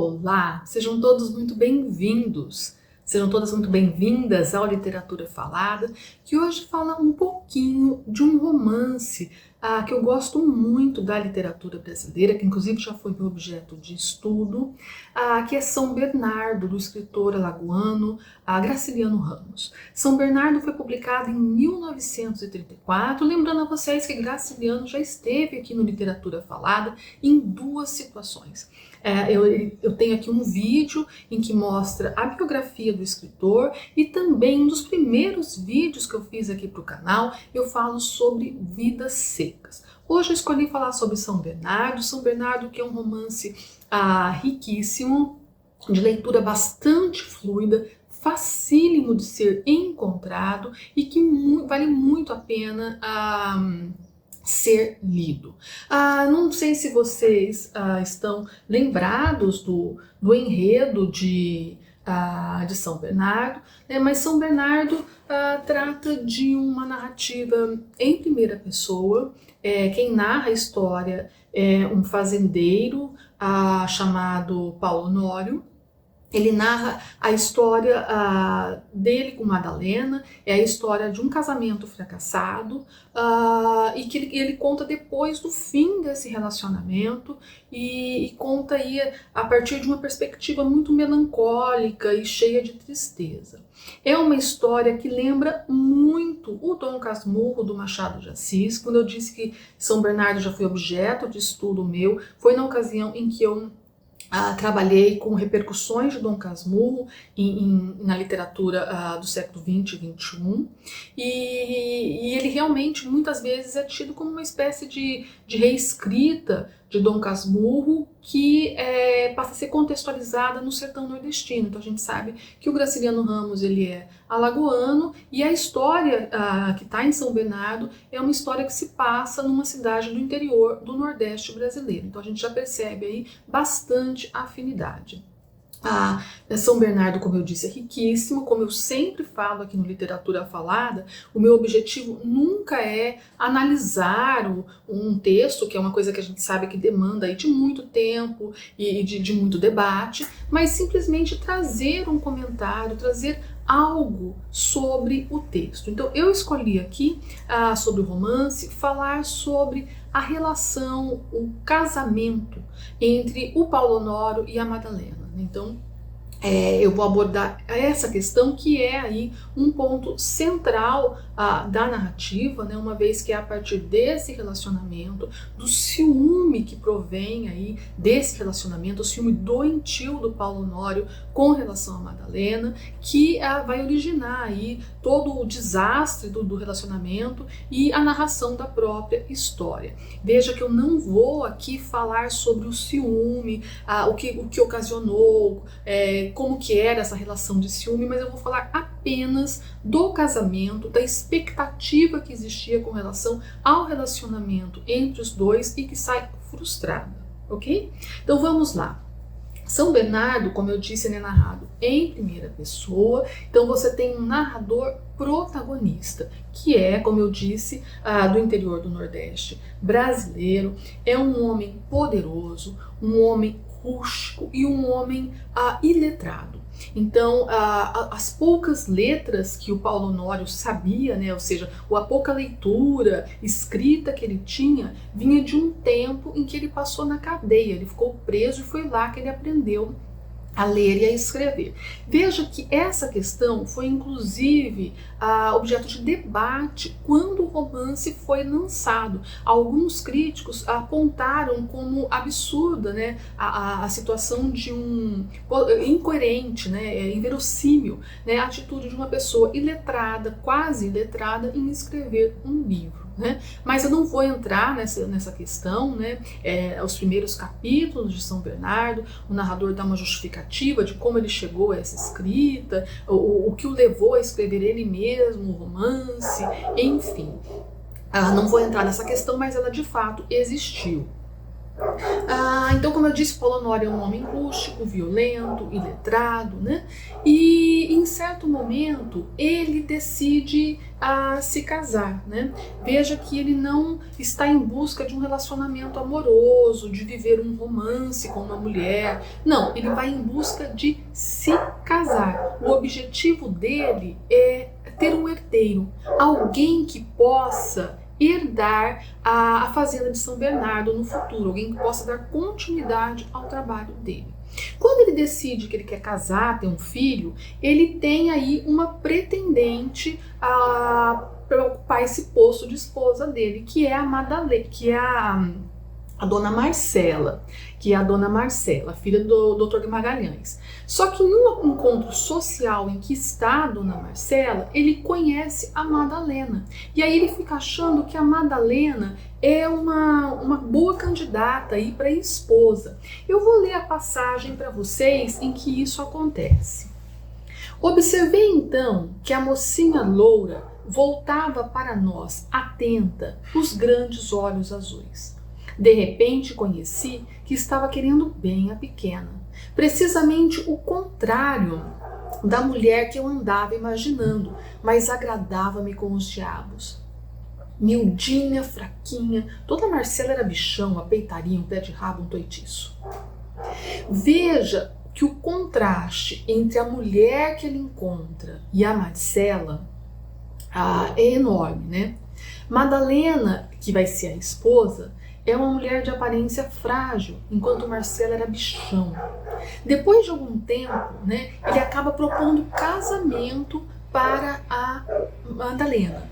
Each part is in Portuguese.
Olá, sejam todos muito bem-vindos, sejam todas muito bem-vindas ao Literatura Falada, que hoje fala um pouquinho de um romance que eu gosto muito da literatura brasileira, que inclusive já foi meu objeto de estudo, que é São Bernardo, do escritor alagoano Graciliano Ramos. São Bernardo foi publicado em 1934, lembrando a vocês que Graciliano já esteve aqui no Literatura Falada em duas situações. Eu tenho aqui um vídeo em que mostra a biografia do escritor e também um dos primeiros vídeos que eu fiz aqui para o canal, eu falo sobre vidas secas. Hoje eu escolhi falar sobre São Bernardo que é um romance riquíssimo, de leitura bastante fluida, facílimo de ser encontrado e que vale muito a pena ser lido. Não sei se vocês estão lembrados do enredo de São Bernardo, né? Mas São Bernardo trata de uma narrativa em primeira pessoa. Quem narra a história é um fazendeiro chamado Paulo Honório. Ele narra a história dele com Madalena, é a história de um casamento fracassado e que ele conta depois do fim desse relacionamento e conta aí a partir de uma perspectiva muito melancólica e cheia de tristeza. É uma história que lembra muito o Dom Casmurro do Machado de Assis. Quando eu disse que São Bernardo já foi objeto de estudo meu, foi na ocasião em que eu trabalhei com repercussões de Dom Casmurro na literatura do século XX e XXI, e ele realmente muitas vezes é tido como uma espécie de reescrita de Dom Casmurro que passa a ser contextualizada no sertão nordestino. Então a gente sabe que o Graciliano Ramos ele é alagoano e a história que está em São Bernardo é uma história que se passa numa cidade do interior do Nordeste brasileiro. Então a gente já percebe aí bastante afinidade. São Bernardo, como eu disse, é riquíssimo. Como eu sempre falo aqui no Literatura Falada, o meu objetivo nunca é analisar um texto, que é uma coisa que a gente sabe que demanda aí de muito tempo e de muito debate, mas simplesmente trazer um comentário, trazer algo sobre o texto. Então eu escolhi aqui, sobre o romance, falar sobre a relação, o casamento entre o Paulo Honório e a Madalena. Então, eu vou abordar essa questão que é aí um ponto central da narrativa, né? Uma vez que é a partir desse relacionamento, do ciúme que provém aí desse relacionamento, o ciúme doentio do Paulo Honório com relação a Madalena, que vai originar aí todo o desastre do relacionamento e a narração da própria história. Veja que eu não vou aqui falar sobre o ciúme, o que ocasionou, como que era essa relação de ciúme, mas eu vou falar apenas do casamento, da expectativa que existia com relação ao relacionamento entre os dois e que sai frustrada, ok? Então vamos lá. São Bernardo, como eu disse, ele é narrado em primeira pessoa, então você tem um narrador protagonista, que é, como eu disse, do interior do Nordeste brasileiro. É um homem poderoso, um homem rústico e um homem iletrado. Então, as poucas letras que o Paulo Honório sabia, né, ou seja, a pouca leitura escrita que ele tinha, vinha de um tempo em que ele passou na cadeia, ele ficou preso e foi lá que ele aprendeu a ler e a escrever. Veja que essa questão foi inclusive objeto de debate quando o romance foi lançado. Alguns críticos apontaram como absurda, né, a situação de incoerente, né, inverossímil, né, a atitude de uma pessoa iletrada, quase iletrada, em escrever um livro. Né? Mas eu não vou entrar nessa questão, né? Os primeiros capítulos de São Bernardo, o narrador dá uma justificativa de como ele chegou a essa escrita, o que o levou a escrever ele mesmo, o romance, enfim. Não vou entrar nessa questão, mas ela de fato existiu. Então, como eu disse, Paulo Honório é um homem rústico, violento, iletrado, né? E em certo momento ele decide se casar, né? Veja que ele não está em busca de um relacionamento amoroso, de viver um romance com uma mulher. Não, ele vai em busca de se casar. O objetivo dele é ter um herdeiro, alguém que possa herdar a fazenda de São Bernardo no futuro, alguém que possa dar continuidade ao trabalho dele. Quando ele decide que ele quer casar, ter um filho, ele tem aí uma pretendente para ocupar esse posto de esposa dele, que é a Madalena, que é a dona Marcela, filha do Dr. Magalhães. Só que em um encontro social em que está a dona Marcela, ele conhece a Madalena. E aí ele fica achando que a Madalena é uma boa candidata aí para esposa. Eu vou ler a passagem para vocês em que isso acontece. Observei então que a mocinha loura voltava para nós, atenta, os grandes olhos azuis. De repente conheci que estava querendo bem a pequena, precisamente o contrário da mulher que eu andava imaginando, mas agradava-me com os diabos. Miudinha, fraquinha, toda Marcela era bichão, a peitaria, um pé de rabo, um toitiço. Veja que o contraste entre a mulher que ele encontra e a Marcela é enorme, né? Madalena, que vai ser a esposa, é uma mulher de aparência frágil, enquanto Marcela era bichão. Depois de algum tempo, né, ele acaba propondo casamento para a Madalena.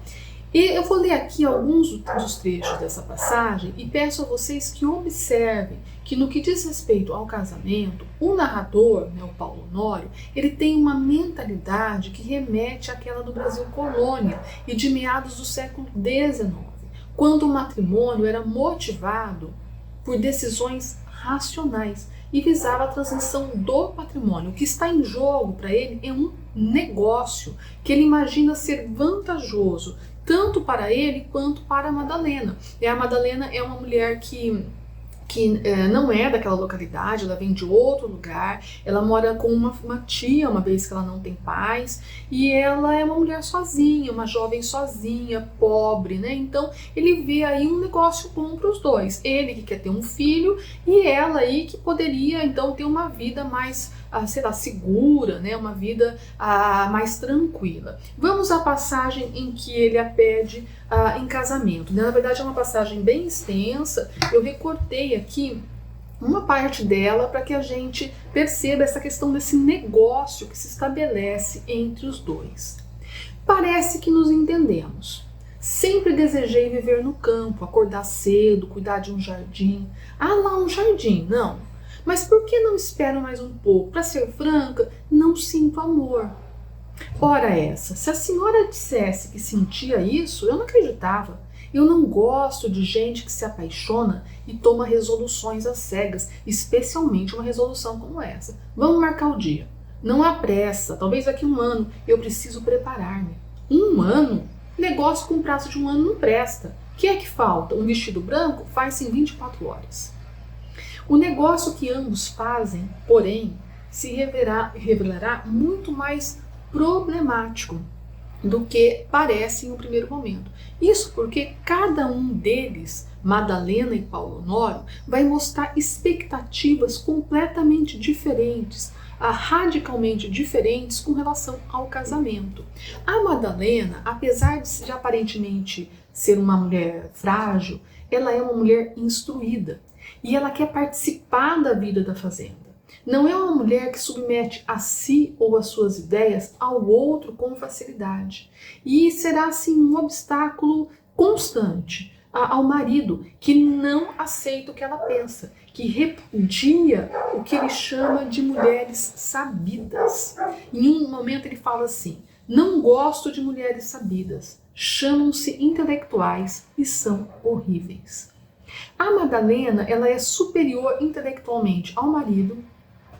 E eu vou ler aqui alguns dos trechos dessa passagem e peço a vocês que observem que no que diz respeito ao casamento, o narrador, né, o Paulo Honório, ele tem uma mentalidade que remete àquela do Brasil colônia e de meados do século XIX, quando o matrimônio era motivado por decisões racionais e visava a transmissão do patrimônio. O que está em jogo para ele é um negócio que ele imagina ser vantajoso tanto para ele quanto para a Madalena. E a Madalena é uma mulher que não é daquela localidade, ela vem de outro lugar, ela mora com uma tia, uma vez que ela não tem pais, e ela é uma mulher sozinha, uma jovem sozinha, pobre, né? Então ele vê aí um negócio bom para os dois, ele que quer ter um filho e ela aí que poderia então ter uma vida mais, sei lá, segura, né? Uma vida mais tranquila. Vamos à passagem em que ele a pede em casamento. Na verdade é uma passagem bem extensa, eu recortei aqui uma parte dela para que a gente perceba essa questão desse negócio que se estabelece entre os dois. Parece que nos entendemos. Sempre desejei viver no campo, acordar cedo, cuidar de um jardim. Ah lá, um jardim, não. Mas por que não espero mais um pouco? Para ser franca, não sinto amor. Ora essa, se a senhora dissesse que sentia isso, eu não acreditava. Eu não gosto de gente que se apaixona e toma resoluções às cegas, especialmente uma resolução como essa. Vamos marcar o dia. Não há pressa, talvez daqui a um ano eu preciso preparar-me. Um ano? Negócio com prazo de um ano não presta. O que é que falta? Um vestido branco faz-se em 24 horas. O negócio que ambos fazem, porém, se revelará muito mais problemático do que parece em um primeiro momento. Isso porque cada um deles, Madalena e Paulo Honório, vai mostrar expectativas completamente diferentes, radicalmente diferentes com relação ao casamento. A Madalena, apesar de aparentemente ser uma mulher frágil, ela é uma mulher instruída e ela quer participar da vida da fazenda. Não é uma mulher que submete a si ou as suas ideias ao outro com facilidade. E será assim um obstáculo constante ao marido, que não aceita o que ela pensa, que repudia o que ele chama de mulheres sabidas. Em um momento ele fala assim: não gosto de mulheres sabidas, chamam-se intelectuais e são horríveis. A Madalena, ela é superior intelectualmente ao marido,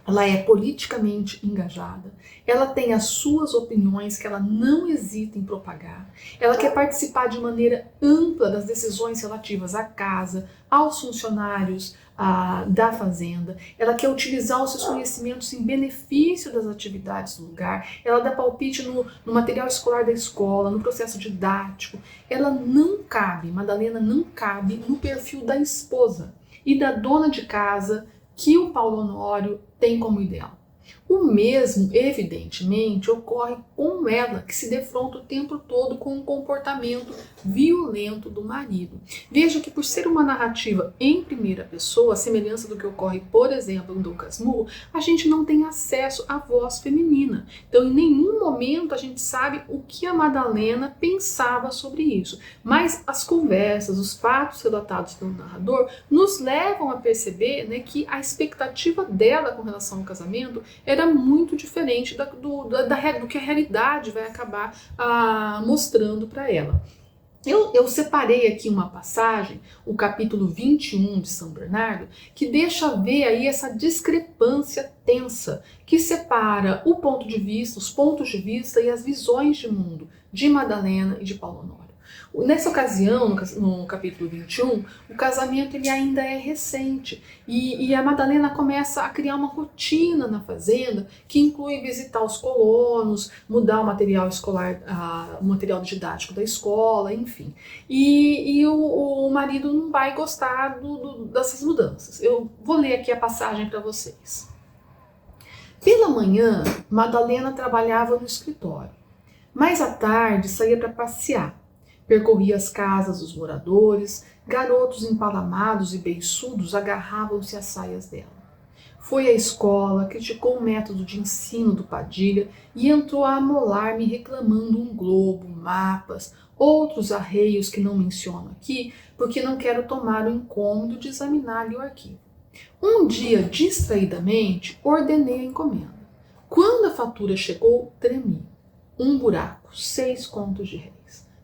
ela é politicamente engajada, ela tem as suas opiniões que ela não hesita em propagar, ela quer participar de maneira ampla das decisões relativas à casa, aos funcionários, da fazenda, ela quer utilizar os seus conhecimentos em benefício das atividades do lugar, ela dá palpite no material escolar da escola, no processo didático. Ela não cabe, Madalena não cabe no perfil da esposa e da dona de casa que o Paulo Honório tem como ideal. O mesmo, evidentemente, ocorre com ela, que se defronta o tempo todo com o comportamento violento do marido. Veja que, por ser uma narrativa em primeira pessoa, a semelhança do que ocorre, por exemplo, em Dom Casmurro, a gente não tem acesso à voz feminina. Então, em nenhum momento a gente sabe o que a Madalena pensava sobre isso. Mas as conversas, os fatos relatados pelo narrador, nos levam a perceber, né, que a expectativa dela com relação ao casamento era muito diferente do que a realidade vai acabar mostrando para ela. Eu separei aqui uma passagem, o capítulo 21 de São Bernardo, que deixa ver aí essa discrepância tensa que separa o ponto de vista, os pontos de vista e as visões de mundo de Madalena e de Paulo Honório. Nessa ocasião, no capítulo 21, o casamento ele ainda é recente e a Madalena começa a criar uma rotina na fazenda que inclui visitar os colonos, mudar o material escolar, o material didático da escola, enfim. E o marido não vai gostar dessas mudanças. Eu vou ler aqui a passagem para vocês. Pela manhã, Madalena trabalhava no escritório, mas à tarde saía para passear. Percorria as casas dos moradores, garotos empalamados e beiçudos agarravam-se às saias dela. Foi à escola, criticou o método de ensino do Padilha e entrou a amolar-me reclamando um globo, mapas, outros arreios que não menciono aqui, porque não quero tomar o incômodo de examinar-lhe o arquivo. Um dia, distraidamente, ordenei a encomenda. Quando a fatura chegou, tremi. Um buraco, 6 contos de réis.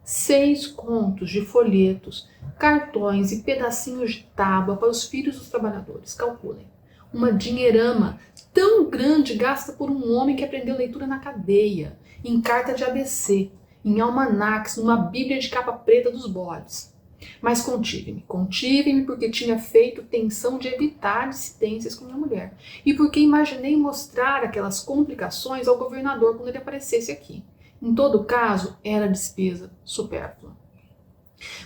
6 contos de folhetos, cartões e pedacinhos de tábua para os filhos dos trabalhadores. Calculem. Uma dinheirama tão grande gasta por um homem que aprendeu leitura na cadeia, em carta de ABC, em almanacs, numa bíblia de capa preta dos bodes. Mas contive-me porque tinha feito tensão de evitar dissidências com minha mulher e porque imaginei mostrar aquelas complicações ao governador quando ele aparecesse aqui. Em todo caso, era despesa supérflua.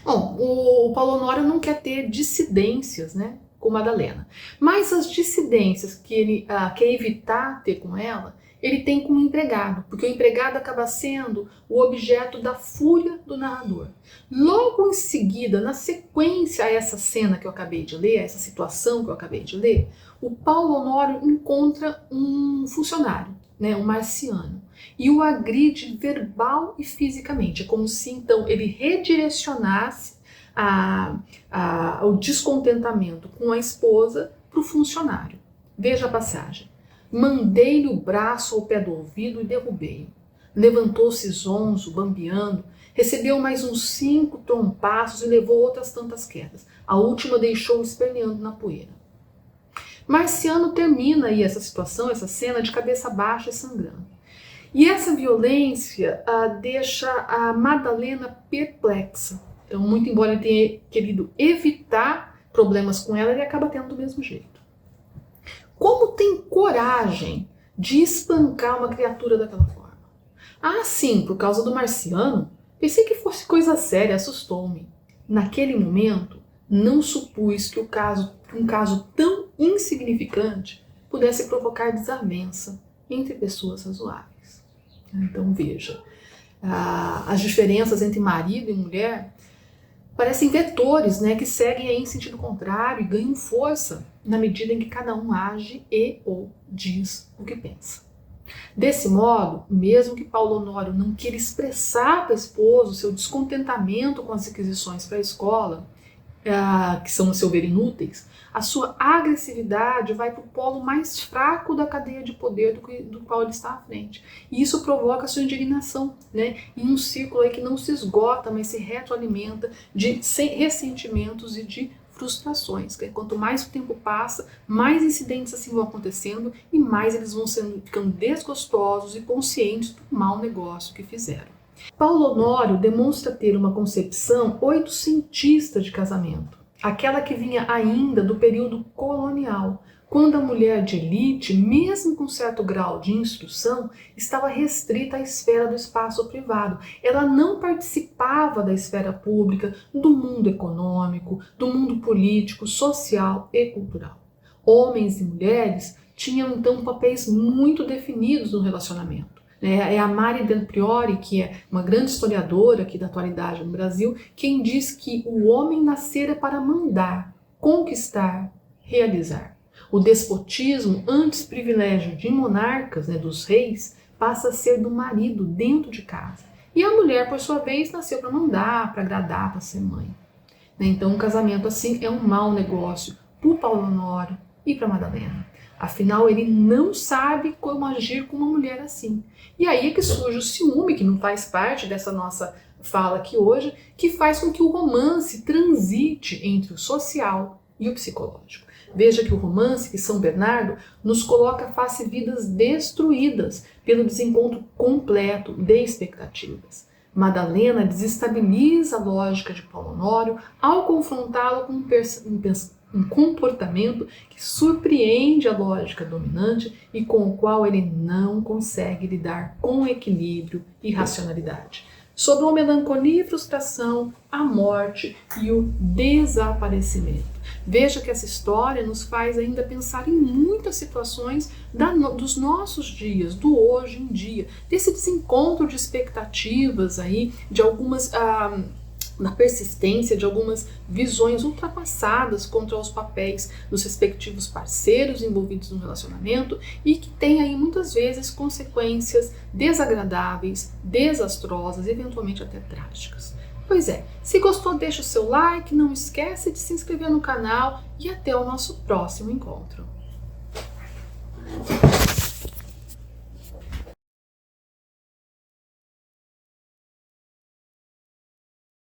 Bom, o Paulo Honório não quer ter dissidências, né, com Madalena. Mas as dissidências que ele quer evitar ter com ela, ele tem com o empregado, porque o empregado acaba sendo o objeto da fúria do narrador. Logo em seguida, na sequência a essa cena que eu acabei de ler, a essa situação que eu acabei de ler, o Paulo Honório encontra um funcionário, né, um marciano, e o agride verbal e fisicamente. É como se então ele redirecionasse o descontentamento com a esposa para o funcionário. Veja a passagem. Mandei-lhe o braço ao pé do ouvido e derrubei-o. Levantou-se zonzo, bambeando, recebeu mais uns 5 trompaços e levou outras tantas quedas. A última deixou-o esperneando na poeira. Marciano termina aí essa situação, essa cena, de cabeça baixa e sangrando. E essa violência deixa a Madalena perplexa. Então, muito embora ele tenha querido evitar problemas com ela, ele acaba tendo do mesmo jeito. Como tem coragem de espancar uma criatura daquela forma? Ah, sim, por causa do Marciano? Pensei que fosse coisa séria, assustou-me. Naquele momento, não supus que um caso tão insignificante pudesse provocar desavença entre pessoas razoáveis. Então veja, as diferenças entre marido e mulher parecem vetores, né, que seguem aí em sentido contrário e ganham força na medida em que cada um age e ou diz o que pensa. Desse modo, mesmo que Paulo Honório não queira expressar para a esposa o seu descontentamento com as requisições para a escola, que são, a seu ver, inúteis, a sua agressividade vai para o polo mais fraco da cadeia de poder do qual ele está à frente. E isso provoca a sua indignação, né? Em um círculo aí que não se esgota, mas se retroalimenta de ressentimentos e de frustrações. Quanto mais o tempo passa, mais incidentes assim vão acontecendo e mais eles vão ficando desgostosos e conscientes do mau negócio que fizeram. Paulo Honório demonstra ter uma concepção oitocentista de casamento. aquela que vinha ainda do período colonial, quando a mulher de elite, mesmo com certo grau de instrução, estava restrita à esfera do espaço privado. Ela não participava da esfera pública, do mundo econômico, do mundo político, social e cultural. Homens e mulheres tinham então papéis muito definidos no relacionamento. É a Mari Del Priore, que é uma grande historiadora aqui da atualidade no Brasil, quem diz que o homem nascera para mandar, conquistar, realizar. O despotismo, antes privilégio de monarcas, dos reis, passa a ser do marido dentro de casa. E a mulher, por sua vez, nasceu para mandar, para agradar, para ser mãe. Então, um casamento assim é um mau negócio para o Paulo Honório e para Madalena. Afinal, ele não sabe como agir com uma mulher assim. E aí é que surge o ciúme, que não faz parte dessa nossa fala aqui hoje, que faz com que o romance transite entre o social e o psicológico. Veja que o romance, que São Bernardo, nos coloca face vidas destruídas pelo desencontro completo de expectativas. Madalena desestabiliza a lógica de Paulo Honório ao confrontá-lo com um comportamento que surpreende a lógica dominante e com o qual ele não consegue lidar com equilíbrio e racionalidade. Sobre uma melancolia e frustração, a morte e o desaparecimento. Veja que essa história nos faz ainda pensar em muitas situações dos nossos dias, do hoje em dia, desse desencontro de expectativas aí, de algumas na persistência de algumas visões ultrapassadas contra os papéis dos respectivos parceiros envolvidos no relacionamento e que tem aí muitas vezes consequências desagradáveis, desastrosas, eventualmente até trágicas. Pois é, se gostou, deixa o seu like, não esquece de se inscrever no canal e até o nosso próximo encontro.